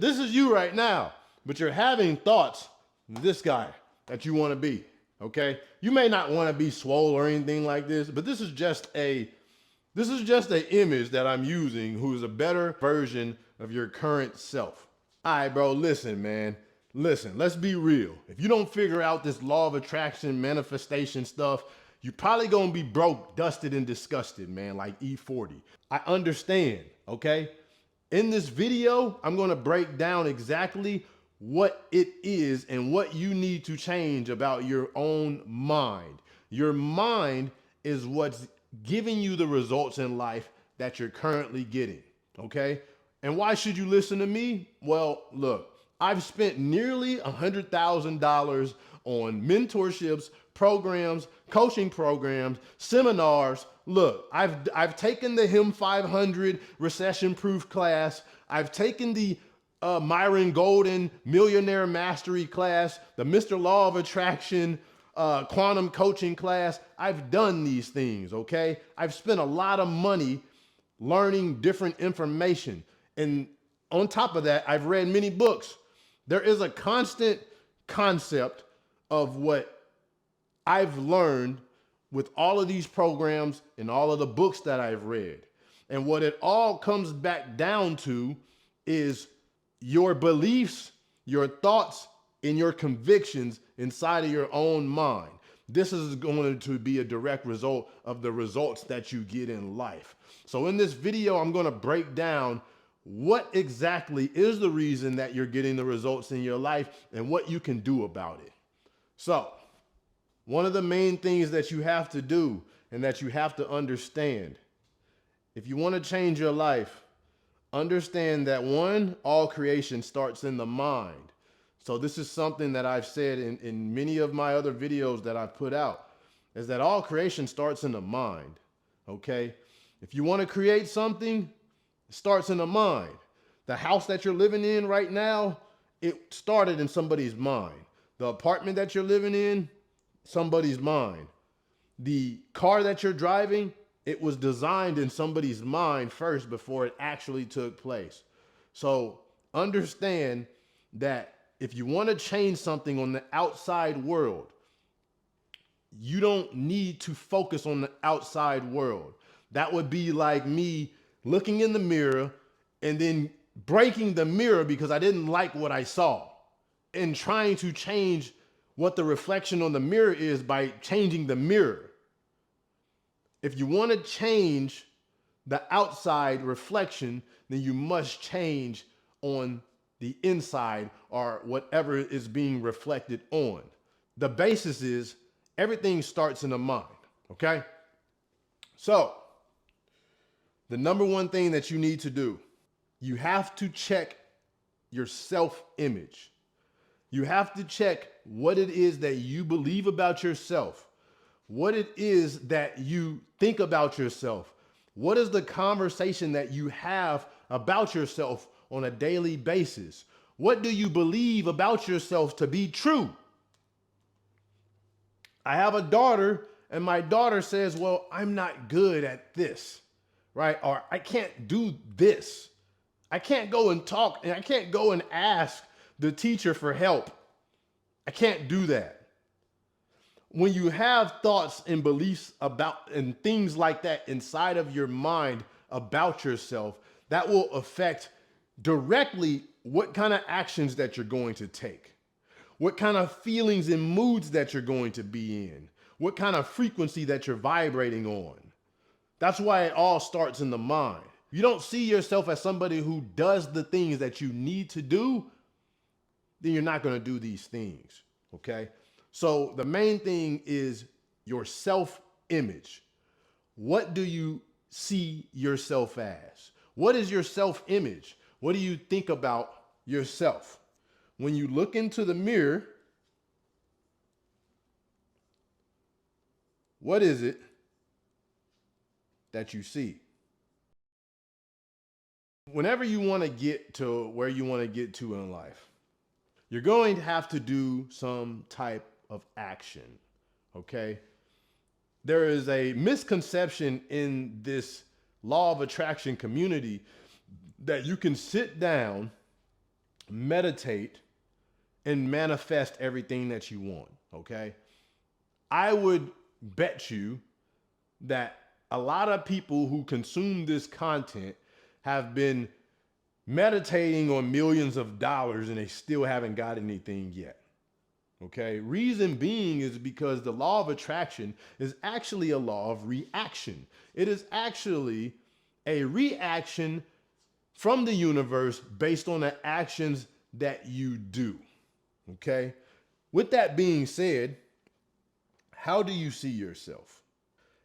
this is you right now, but you're having thoughts, this guy that you want to be, okay? You may not want to be swole or anything like this, but this is just an image that I'm using who's a better version of your current self. All right, bro, listen, man. Listen, let's be real. If you don't figure out this law of attraction, manifestation stuff, you're probably gonna be broke, dusted, and disgusted, man, like E40. I understand, okay? In this video, I'm gonna break down exactly what it is and what you need to change about your own mind. Your mind is what's giving you the results in life that you're currently getting, okay? And why should you listen to me? Well, look, I've spent nearly $100,000 on mentorships, programs, coaching programs, seminars. Look, I've taken the HIM 500 recession-proof class. I've taken the Myron Golden Millionaire Mastery class, the Mr. Law of Attraction quantum coaching class. I've done these things, okay? I've spent a lot of money learning different information. And on top of that, I've read many books. There is a constant concept of what I've learned with all of these programs and all of the books that I've read. And what it all comes back down to is your beliefs, your thoughts, and your convictions inside of your own mind. This is going to be a direct result of the results that you get in life. So in this video, I'm going to break down what exactly is the reason that you're getting the results in your life and what you can do about it. So one of the main things that you have to do and that you have to understand, if you want to change your life, understand that one, all creation starts in the mind. So this is something that I've said in many of my other videos that I've put out, is that all creation starts in the mind, okay? If you want to create something, it starts in the mind. The house that you're living in right now, it started in somebody's mind. The apartment that you're living in, somebody's mind. The car that you're driving, it was designed in somebody's mind first before it actually took place. So understand that if you want to change something on the outside world, you don't need to focus on the outside world. That would be like me looking in the mirror and then breaking the mirror because I didn't like what I saw and trying to change what the reflection on the mirror is by changing the mirror. If you want to change the outside reflection, then you must change on the inside or whatever is being reflected on. The basis is everything starts in the mind, okay? So the number one thing that you need to do, you have to check your self-image. You have to check what it is that you believe about yourself, what it is that you think about yourself. What is the conversation that you have about yourself on a daily basis? What do you believe about yourself to be true? I have a daughter, and my daughter says, well, I'm not good at this, right? Or I can't do this. I can't go and talk, and I can't go and ask the teacher for help. I can't do that. When you have thoughts and beliefs about and things like that inside of your mind about yourself, that will affect directly what kind of actions that you're going to take, what kind of feelings and moods that you're going to be in, what kind of frequency that you're vibrating on. That's why it all starts in the mind. If you don't see yourself as somebody who does the things that you need to do, then you're not going to do these things, okay? So the main thing is your self-image. What do you see yourself as? What is your self-image? What do you think about yourself? When you look into the mirror, what is it that you see? Whenever you want to get to where you want to get to in life, you're going to have to do some type of action, okay? There is a misconception in this law of attraction community that you can sit down meditate and manifest everything that you want, okay? I would bet you that a lot of people who consume this content have been meditating on millions of dollars and they still haven't got anything yet. Okay. Reason being is because the law of attraction is actually a law of reaction. It is actually a reaction from the universe based on the actions that you do. Okay. With that being said, how do you see yourself?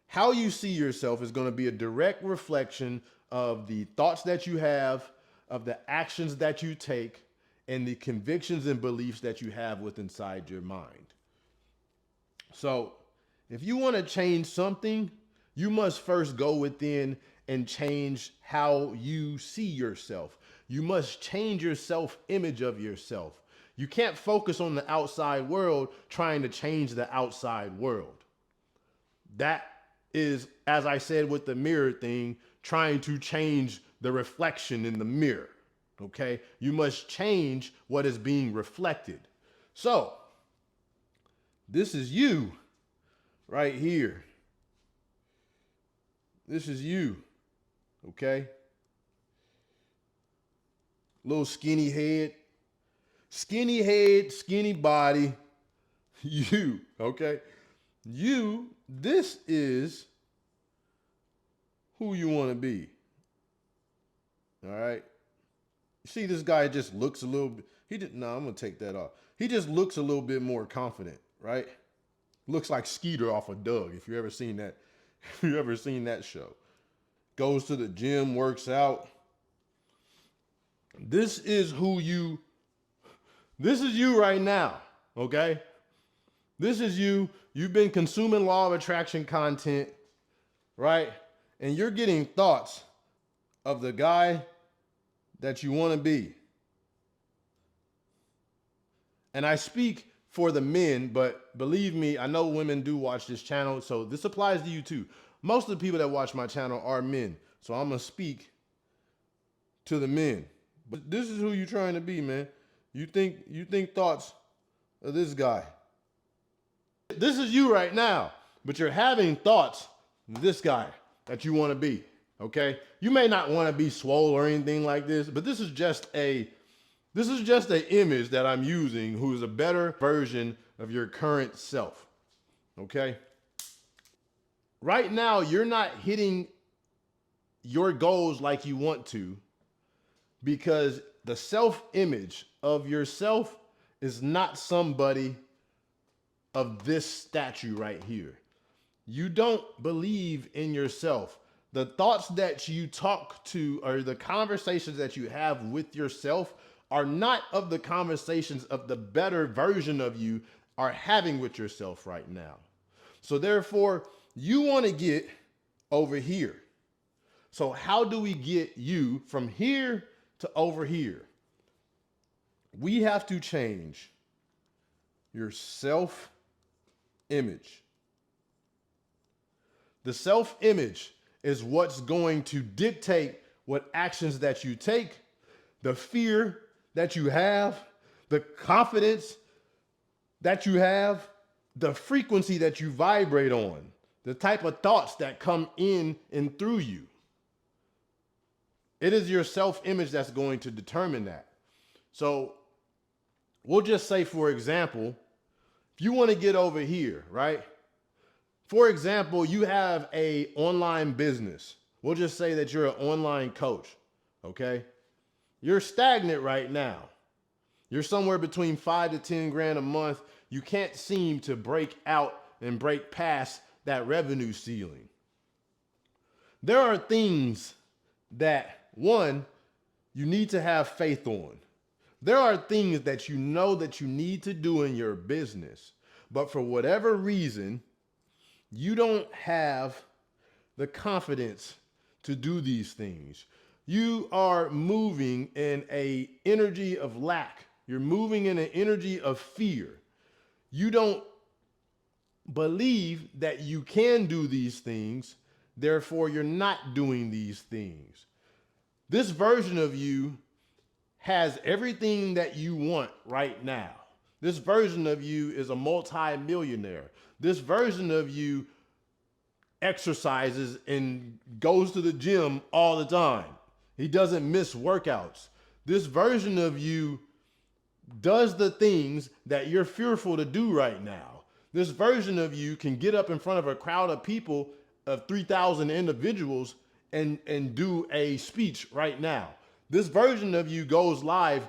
How you see yourself is going to be a direct reflection of the thoughts that you have, of the actions that you take, and the convictions and beliefs that you have within inside your mind. So if you want to change something, you must first go within and change how you see yourself. You must change your self-image of yourself. You can't focus on the outside world trying to change the outside world. That is, as I said with the mirror thing, trying to change the reflection in the mirror. Okay? You must change what is being reflected. So, this is you right here. This is you. Okay? Little skinny head, skinny body. You, okay? You, this is who you want to be. All right? You see, this guy just looks a little bit, no, I'm going to take that off. He just looks a little bit more confident, right? Looks like Skeeter off of Doug, if you ever seen that, if you ever seen that show. Goes to the gym, works out. This is you right now, okay? This is you. You've been consuming law of attraction content, right? And you're getting thoughts of the guy that you want to be. And I speak for the men, but believe me, I know women do watch this channel, so this applies to you too. Most of the people that watch my channel are men, so I'm going to speak to the men. But this is who you're trying to be, man. You think thoughts of this guy. This is you right now, but you're having thoughts of this guy that you want to be, okay? You may not want to be swole or anything like this, but this is just an image that I'm using who is a better version of your current self, okay? Right now, you're not hitting your goals like you want to because the self-image of yourself is not somebody of this statue right here. You don't believe in yourself. The thoughts that you talk to or the conversations that you have with yourself are not of the conversations of the better version of you are having with yourself right now. So therefore, you want to get over here. So how do we get you from here to over here? We have to change your self-image. The self-image is what's going to dictate what actions that you take, the fear that you have, the confidence that you have, the frequency that you vibrate on, the type of thoughts that come in and through you. It is your self-image that's going to determine that. So we'll just say, for example, if you want to get over here, right? For example, you have an online business. We'll just say that you're an online coach, okay? You're stagnant right now. You're somewhere between 5 to 10 grand a month. You can't seem to break out and break past that revenue ceiling. There are things that, one, you need to have faith on. There are things that you know that you need to do in your business, but for whatever reason, you don't have the confidence to do these things. You are moving in an energy of lack. You're moving in an energy of fear. You don't believe that you can do these things, therefore you're not doing these things. This version of you has everything that you want right now. This version of you is a multi-millionaire. This version of you exercises and goes to the gym all the time. He doesn't miss workouts. This version of you does the things that you're fearful to do right now. This version of you can get up in front of a crowd of people, of 3,000 individuals, and do a speech right now. This version of you goes live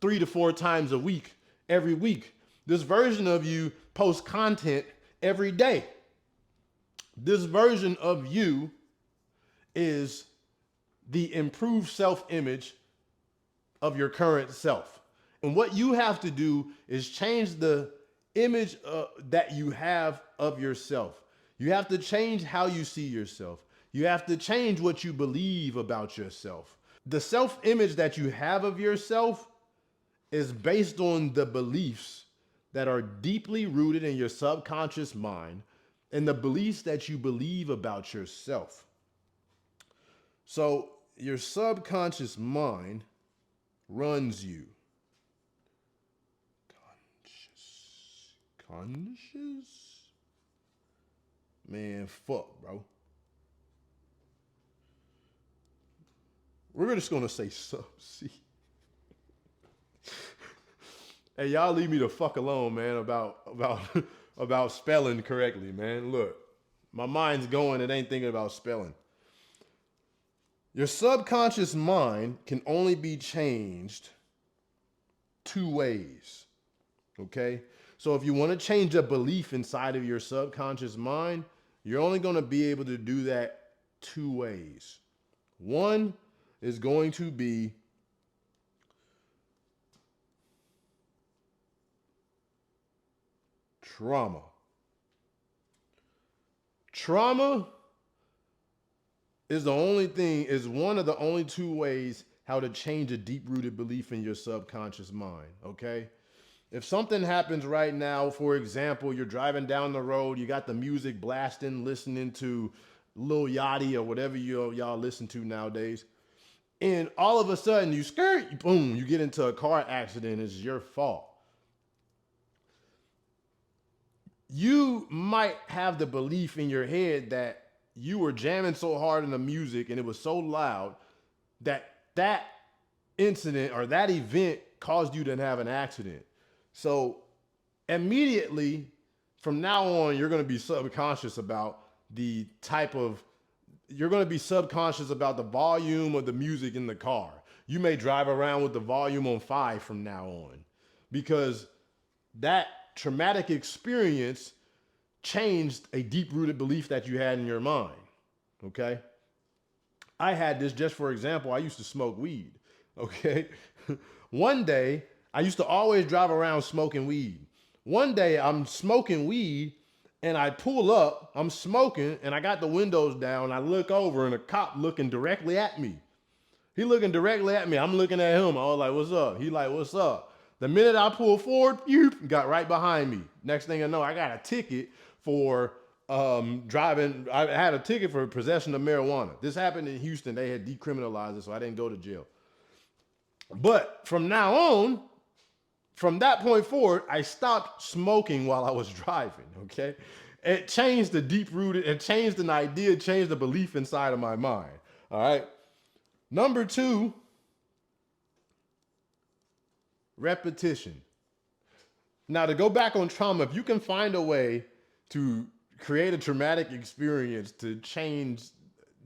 3 to 4 times a week, every week. This version of you posts content every day. This version of you is the improved self-image of your current self. And what you have to do is change the image that you have of yourself. You have to change how you see yourself. You have to change what you believe about yourself. The self-image that you have of yourself is based on the beliefs that are deeply rooted in your subconscious mind and the beliefs that you believe about yourself. So your subconscious mind runs you. Conscious? Man, fuck, bro. We're just gonna say sub C. Hey, y'all leave me the fuck alone, man, about spelling correctly, man. Look, my mind's going, it ain't thinking about spelling. Your subconscious mind can only be changed 2 ways. Okay? So if you want to change a belief inside of your subconscious mind, you're only going to be able to do that 2 ways. One is going to be trauma. Trauma is one of the only 2 ways how to change a deep-rooted belief in your subconscious mind, okay? If something happens right now, for example, you're driving down the road, you got the music blasting, listening to Lil Yachty or whatever y'all listen to nowadays, and all of a sudden you boom, you get into a car accident, it's your fault. You might have the belief in your head that you were jamming so hard in the music and it was so loud that that incident or that event caused you to have an accident. So immediately from now on, you're going to be subconscious about you're going to be subconscious about the volume of the music in the car. You may drive around with the volume on 5 from now on because that traumatic experience changed a deep-rooted belief that you had in your mind, okay? I had this, just for example, I used to smoke weed, okay? One day, I used to always drive around smoking weed. One day, I'm smoking weed, and I pull up, I'm smoking, and I got the windows down, I look over, and a cop looking directly at me. He looking directly at me, I'm looking at him, I was like, what's up? He like, what's up? The minute I pulled forward, got right behind me. Next thing I know, I got a ticket for driving. I had a ticket for possession of marijuana. This happened in Houston. They had decriminalized it, so I didn't go to jail. But from now on, from that point forward, I stopped smoking while I was driving, okay? It changed the deep-rooted, it changed an idea, it changed the belief inside of my mind, all right? Number 2, repetition. Now, to go back on trauma, if you can find a way to create a traumatic experience to change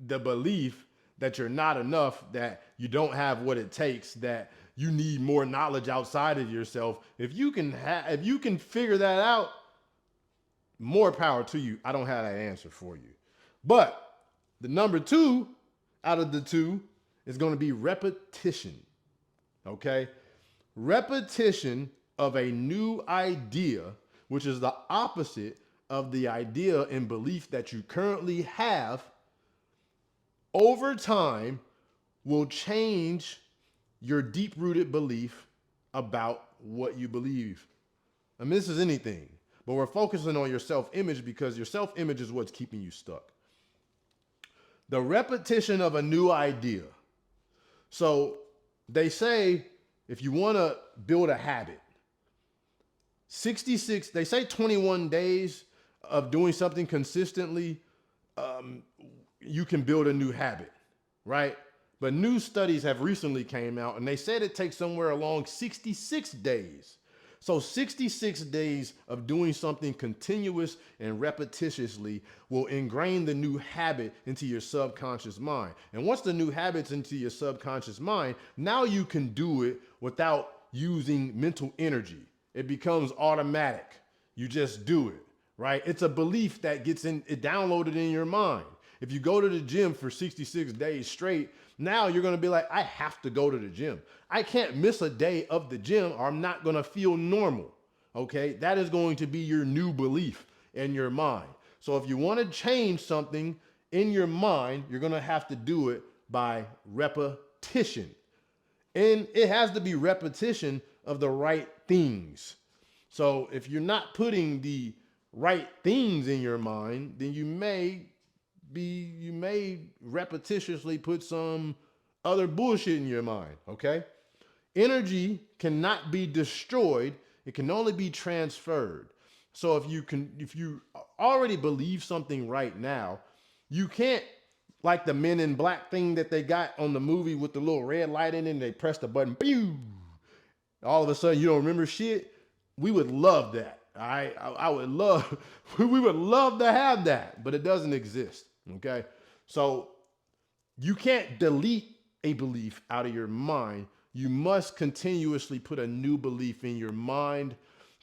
the belief that you're not enough, that you don't have what it takes, that you need more knowledge outside of yourself, if you can figure that out, more power to you. I don't have that answer for you. But the number 2 out of the 2 is going to be repetition. Okay? Repetition of a new idea, which is the opposite of the idea and belief that you currently have, over time will change your deep-rooted belief about what you believe. I mean, this is anything, but we're focusing on your self-image because your self-image is what's keeping you stuck. The repetition of a new idea. So They say if you want to build a habit, 66, they say 21 days of doing something consistently, you can build a new habit, right? But new studies have recently came out and they said it takes somewhere along 66 days. So 66 days of doing something continuous and repetitiously will ingrain the new habit into your subconscious mind. And once the new habit's into your subconscious mind, now you can do it without using mental energy. It becomes automatic. You just do it, right? It's a belief that gets it downloaded in your mind. If you go to the gym for 66 days straight, now you're going to be like, I have to go to the gym. I can't miss a day of the gym or I'm not going to feel normal. Okay. That is going to be your new belief in your mind. So if you want to change something in your mind, you're going to have to do it by repetition. And it has to be repetition of the right things. So if you're not putting the right things in your mind, then you may repetitiously put some other bullshit in your mind, okay? Energy cannot be destroyed, it can only be transferred. So if you already believe something right now, you can't, like the Men in Black thing that they got on the movie with the little red light in it and they press the button, pew, all of a sudden you don't remember shit. We would love that. All right. I would love, we would love to have that, but it doesn't exist. Okay. So you can't delete a belief out of your mind. You must continuously put a new belief in your mind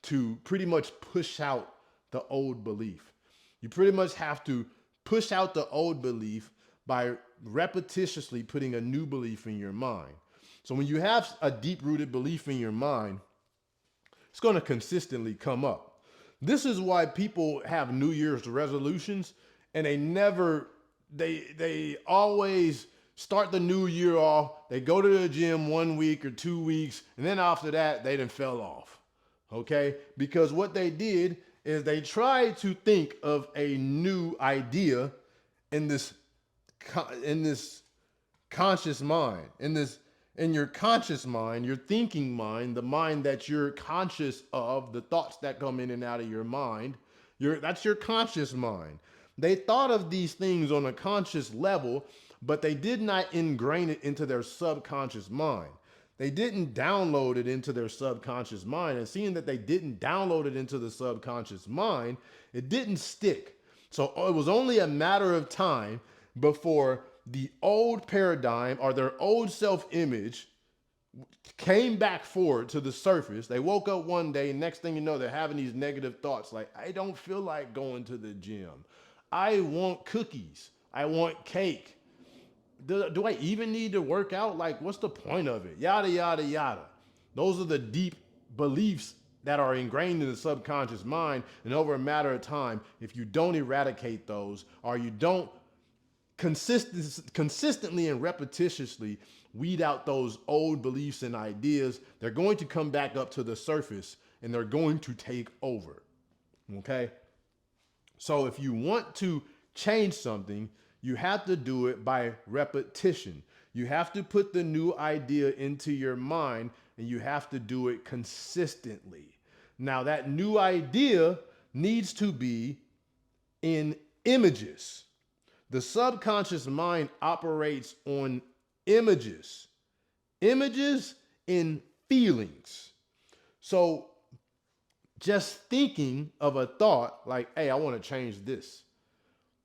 to pretty much push out the old belief. You pretty much have to push out the old belief by repetitiously putting a new belief in your mind. So when you have a deep-rooted belief in your mind, it's going to consistently come up. This is why people have New Year's resolutions and they always start the new year off. They go to the gym 1 week or 2 weeks, and then after that, they done fell off. Okay? Because what they did is they tried to think of a new idea in this conscious mind, in your conscious mind, your thinking mind, the mind that you're conscious of, the thoughts that come in and out of your mind, that's your conscious mind. They thought of these things on a conscious level, but they did not ingrain it into their subconscious mind. They didn't download it into their subconscious mind. And seeing that they didn't download it into the subconscious mind, it didn't stick. So it was only a matter of time before the old paradigm or their old self-image came back forward to the surface. They woke up one day, next thing you know, they're having these negative thoughts like, I don't feel like going to the gym. I want cookies. I want cake. Do I even need to work out? Like, what's the point of it? Yada, yada, yada. Those are the deep beliefs that are ingrained in the subconscious mind. And over a matter of time, if you don't eradicate those or you don't consistently and repetitiously weed out those old beliefs and ideas, they're going to come back up to the surface and they're going to take over. Okay? So if you want to change something, you have to do it by repetition. You have to put the new idea into your mind and you have to do it consistently. Now that new idea needs to be in images. The subconscious mind operates on images in feelings. So just thinking of a thought like, hey, I want to change this,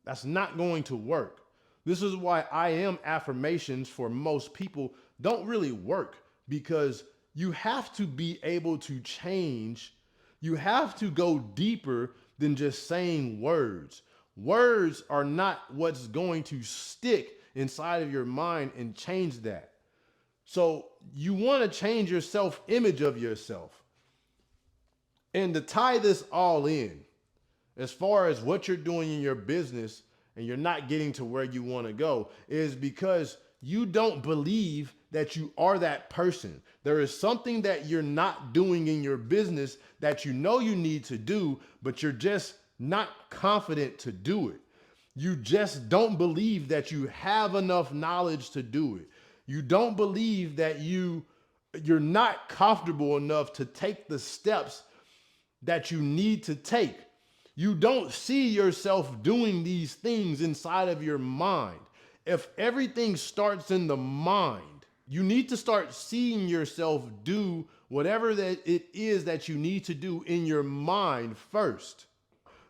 that's not going to work. This is why I am affirmations for most people don't really work, because you have to be able to change. You have to go deeper than just saying words. Words are not what's going to stick inside of your mind and change that. So you want to change your self-image of yourself. And to tie this all in, as far as what you're doing in your business and you're not getting to where you want to go, is because you don't believe that you are that person. There is something that you're not doing in your business that you know you need to do, but you're just not confident to do it. You just don't believe that you have enough knowledge to do it. You don't believe that you're not comfortable enough to take the steps that you need to take. You don't see yourself doing these things inside of your mind. If everything starts in the mind, you need to start seeing yourself do whatever that it is that you need to do in your mind first.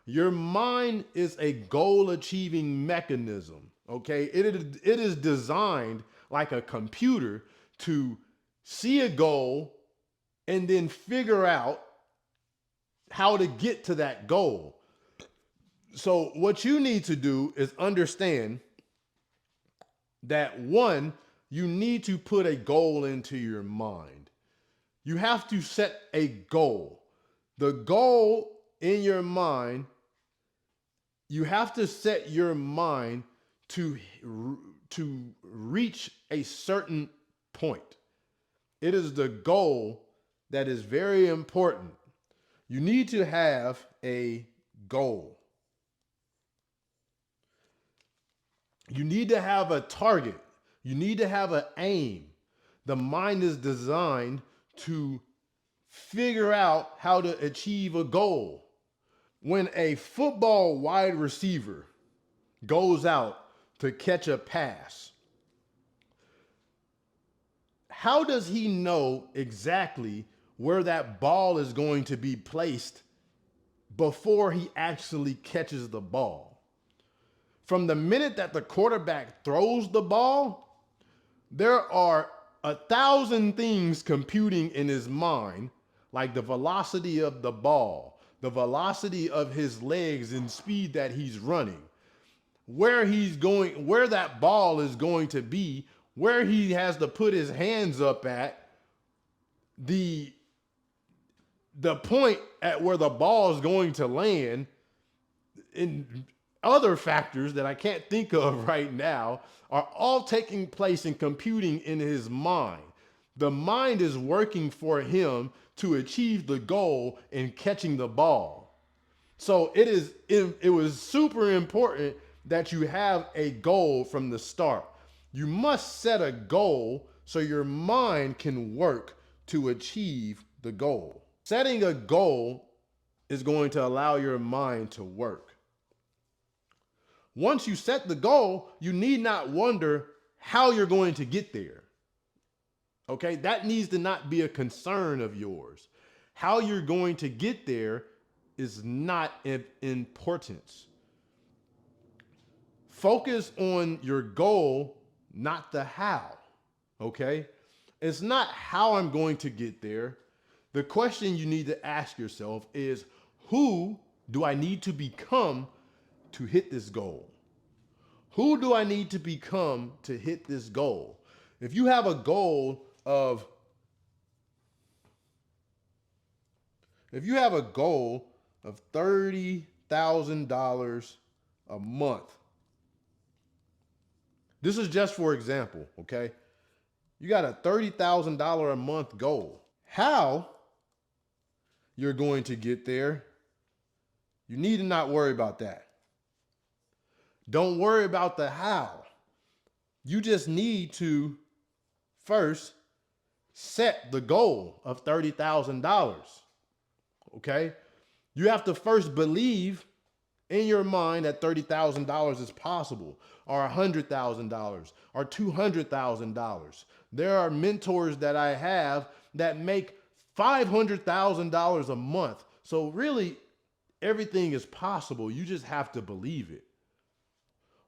Your mind is a goal achieving mechanism, okay? It is designed like a computer to see a goal and then figure out how to get to that goal. So what you need to do is understand that one, you need to put a goal into your mind. You have to set a goal. The goal in your mind, you have to set your mind to reach a certain point. It is the goal that is very important. You need to have a goal. You need to have a target. You need to have an aim. The mind is designed to figure out how to achieve a goal. When a football wide receiver goes out to catch a pass, how does he know exactly where that ball is going to be placed before he actually catches the ball? From the minute that the quarterback throws the ball, there are 1,000 things computing in his mind, like the velocity of the ball, the velocity of his legs and speed that he's running, where he's going, where that ball is going to be, where he has to put his hands up at, the point at where the ball is going to land, and other factors that I can't think of right now are all taking place and computing in his mind. The mind is working for him to achieve the goal in catching the ball. So it was super important that you have a goal from the start. You must set a goal so your mind can work to achieve the goal. Setting a goal is going to allow your mind to work. Once you set the goal, you need not wonder how you're going to get there. Okay, that needs to not be a concern of yours. How you're going to get there is not of importance. Focus on your goal, not the how. Okay, it's not how I'm going to get there. The question you need to ask yourself is, who do I need to become to hit this goal? Who do I need to become to hit this goal? If you have a goal of $30,000 a month, this is just for example, okay? You got a $30,000 a month goal. How you're going to get there, you need to not worry about that. Don't worry about the how. You just need to first set the goal of $30,000. Okay? You have to first believe in your mind that $30,000 is possible, or $100,000, or $200,000. There are mentors that I have that make $500,000 a month. So really, everything is possible. You just have to believe it.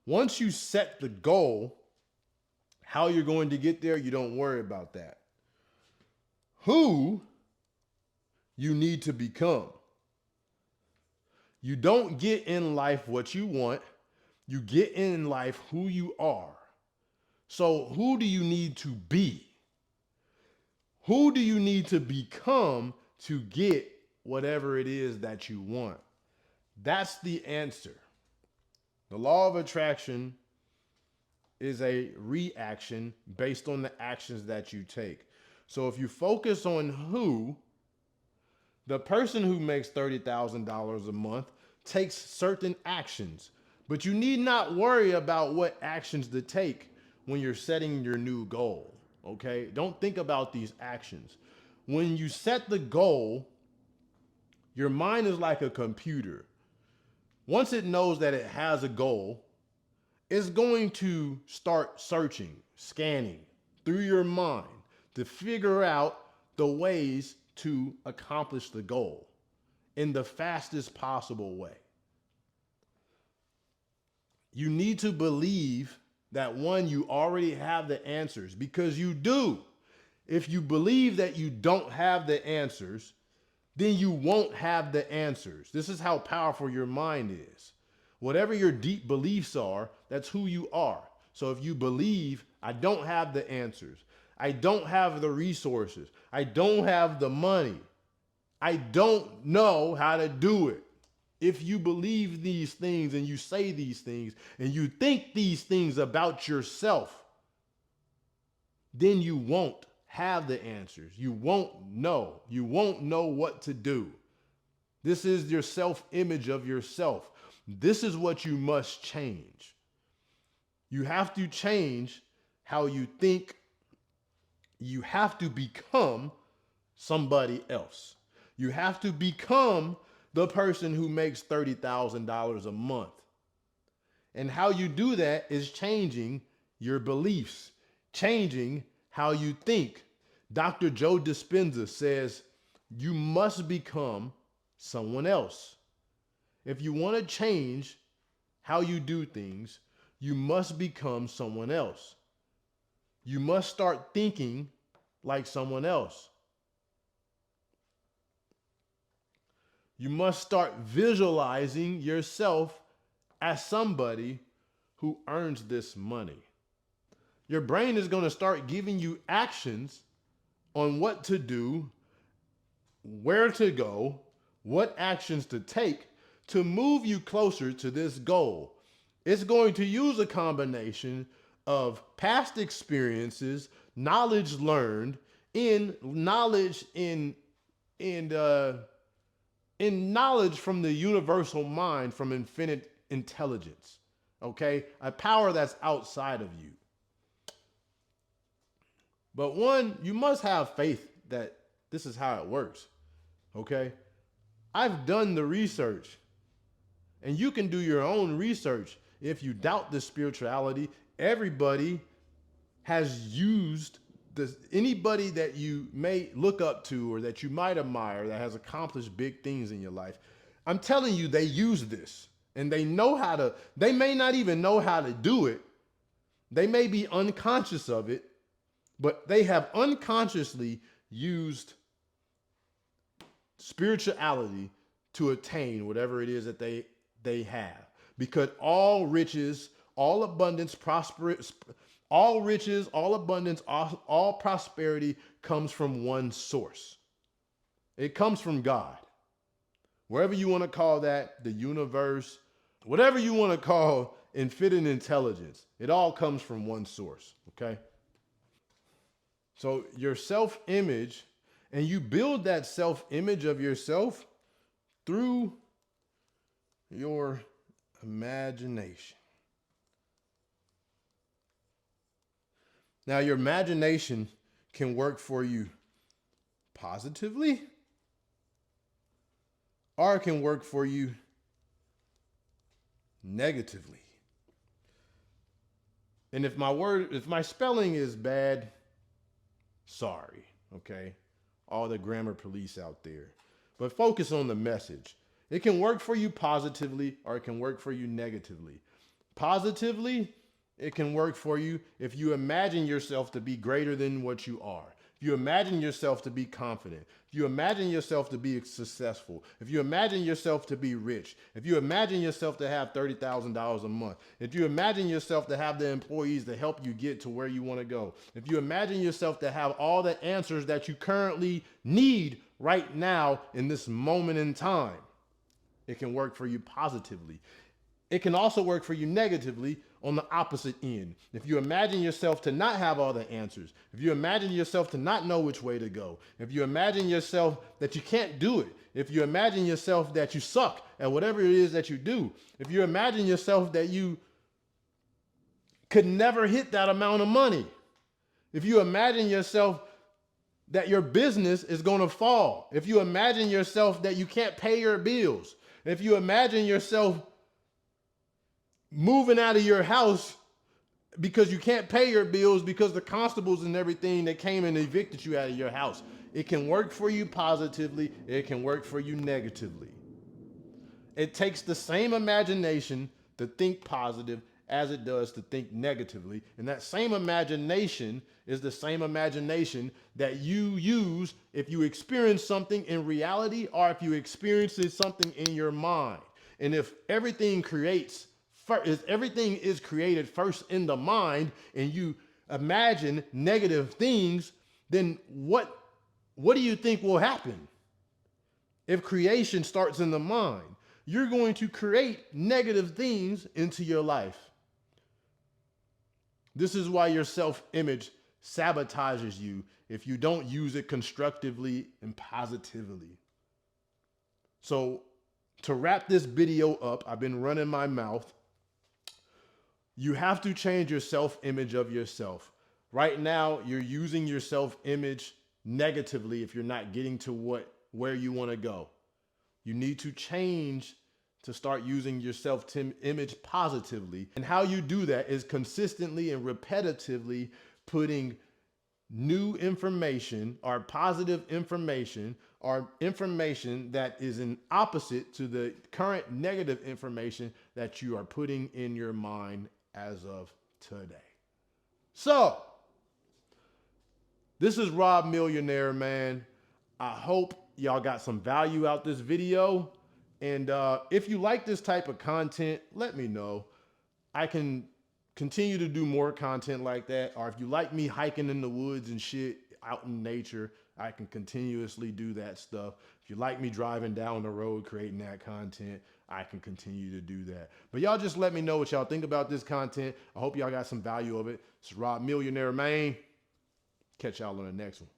Once you set the goal, how you're going to get there, you don't worry about that. Who you need to become. You don't get in life what you want. You get in life who you are. So who do you need to be? Who do you need to become to get whatever it is that you want? That's the answer. The law of attraction is a reaction based on the actions that you take. So if you focus on who, the person who makes $30,000 a month takes certain actions, but you need not worry about what actions to take. when you're setting your new goal. Okay? Don't think about these actions. When you set the goal, your mind is like a computer. Once it knows that it has a goal, it's going to start searching, scanning through your mind to figure out the ways to accomplish the goal in the fastest possible way. You need to believe that one, you already have the answers because you do. If you believe that you don't have the answers, then you won't have the answers. This is how powerful your mind is. Whatever your deep beliefs are, that's who you are. So if you believe, I don't have the answers, I don't have the resources, I don't have the money, I don't know how to do it. If you believe these things and you say these things and you think these things about yourself, then you won't have the answers. You won't know. You won't know what to do. This is your self-image of yourself. This is what you must change. You have to change how you think. You have to become somebody else. You have to become the person who makes $30,000 a month. And how you do that is changing your beliefs, changing how you think. Dr. Joe Dispenza says you must become someone else. If you want to change how you do things, you must become someone else. You must start thinking like someone else. You must start visualizing yourself as somebody who earns this money. Your brain is going to start giving you actions on what to do, where to go, what actions to take to move you closer to this goal. It's going to use a combination of past experiences, knowledge learned, in knowledge in knowledge from the universal mind, from infinite intelligence. Okay? A power that's outside of you. But one, you must have faith that this is how it works. Okay? I've done the research, and you can do your own research. If you doubt this spirituality, everybody has used this. Anybody that you may look up to or that you might admire that has accomplished big things in your life, I'm telling you, they use this and they know how to. They may not even know how to do it. They may be unconscious of it, but they have unconsciously used spirituality to attain whatever it is that they have. Because all riches, all abundance, all riches, all abundance, all prosperity comes from one source. It comes from God. Wherever you want to call that, the universe, whatever you want to call infinite intelligence, it all comes from one source, okay? So your self-image, and you build that self-image of yourself through your imagination. Now, your imagination can work for you positively, or it can work for you negatively. And if my spelling is bad, sorry, okay? All the grammar police out there. But focus on the message. It can work for you positively, or it can work for you negatively. Positively, it can work for you if you imagine yourself to be greater than what you are. If you imagine yourself to be confident, if you imagine yourself to be successful, if you imagine yourself to be rich, if you imagine yourself to have $30,000 a month, if you imagine yourself to have the employees to help you get to where you want to go, if you imagine yourself to have all the answers that you currently need right now in this moment in time, it can work for you positively. It can also work for you negatively on the opposite end. If you imagine yourself to not have all the answers, if you imagine yourself to not know which way to go, if you imagine yourself that you can't do it, if you imagine yourself that you suck at whatever it is that you do, if you imagine yourself that you could never hit that amount of money. If you imagine yourself that your business is going to fall, if you imagine yourself that you can't pay your bills, if you imagine yourself moving out of your house because you can't pay your bills because the constables and everything that came and evicted you out of your house, it can work for you positively, it can work for you negatively. It takes the same imagination to think positive as it does to think negatively. And that same imagination is the same imagination that you use if you experience something in reality or if you experience something in your mind. And if everything is created first in the mind and you imagine negative things, then what do you think will happen? If creation starts in the mind, you're going to create negative things into your life. This is why your self-image sabotages you if you don't use it constructively and positively. So to wrap this video up, I've been running my mouth. You have to change your self-image of yourself. Right now, you're using your self-image negatively if you're not getting to where you want to go. You need to change to start using your self-image positively. And how you do that is consistently and repetitively putting new information or positive information or information that is an opposite to the current negative information that you are putting in your mind as of today. So, this is Rob Millionaire, man. I hope y'all got some value out this video. And if you like this type of content, let me know. I can continue to do more content like that. Or if you like me hiking in the woods and shit out in nature, I can continuously do that stuff. If you like me driving down the road, creating that content, I can continue to do that. But y'all just let me know what y'all think about this content. I hope y'all got some value of it. It's Rob Millionaire, man. Catch y'all on the next one.